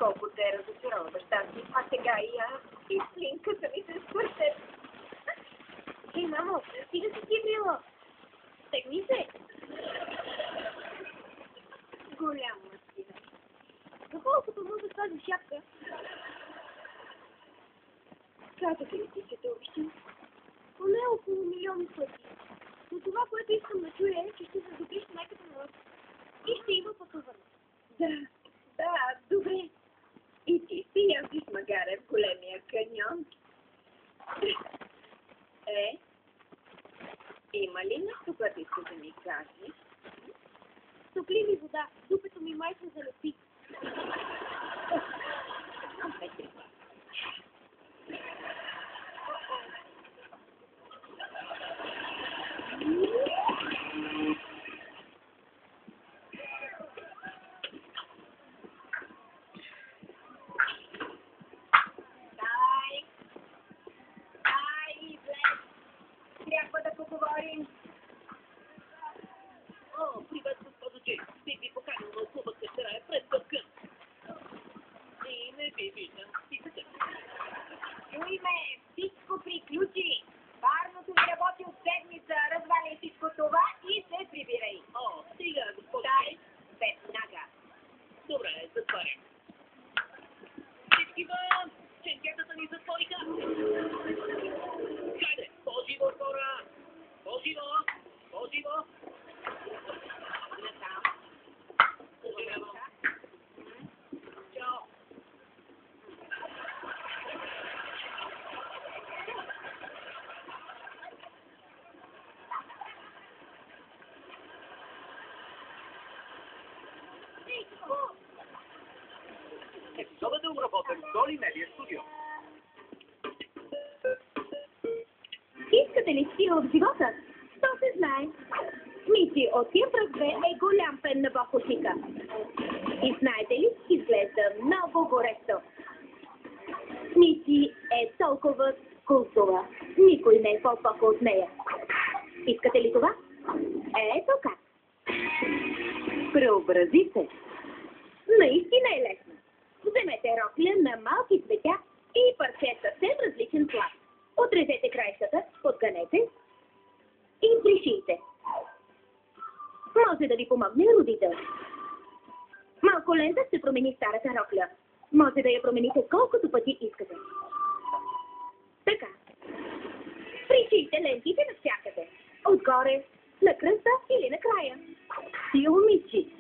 колко те разочарова баща си, а сега и аз, и слинката ми се спършат. Ей, мамо, ти да си брила. Стегни се. Голям мъжчина. За колкото може да тази шапка. Казах ли ти, че те обичам? Поне около 1,000,000 пъти. Но това, което искам да чуя е, че ще се добиш майката на вас. И ще има пътуване. Да, добре. И ти си язиш магаре в големия каньон. Има ли нещо, което искаш да ми кажеш? Топли ми вода, дупето ми май се залепи. Трябва да поговорим. О, привет, госпожо Джей. Бих ви поканил на клуба сестра пред пътка. И не ви виждам. Питате. Чуй ме, всичко приключи. Парното ми работи от седмица. Разваляй всичко това и се прибирай. О, стига, госпожо Джей. Веднага. Добре, затварям. Всички вън! Ченкетата ни затвориха! Хайде, по-живо, хора! По-живо! По-живо! Натам. Поживено! Чао! Епизодът е обработен в Доли Медиа Студио. Искате ли стил в живота? То се знае. Мити от тия пръв 2 е голям фен на бахушика. И знаете ли, изглежда много горещо. Мити е толкова култова. Никой не е по-пако от нея. Искате ли това? Ето как. Преобрази се. Наистина е лесно. Вземете рокля на малки цветя и парче съвсем различен плат. Отрезете краищата, подгънете и пришийте. Може да ви помогне родител. Малко лента ще промени старата рокля. Може да я промените колкото пъти искате. Така. Пришийте лентите навсякъде. Отгоре, на кръста или на края. Стил Мичи.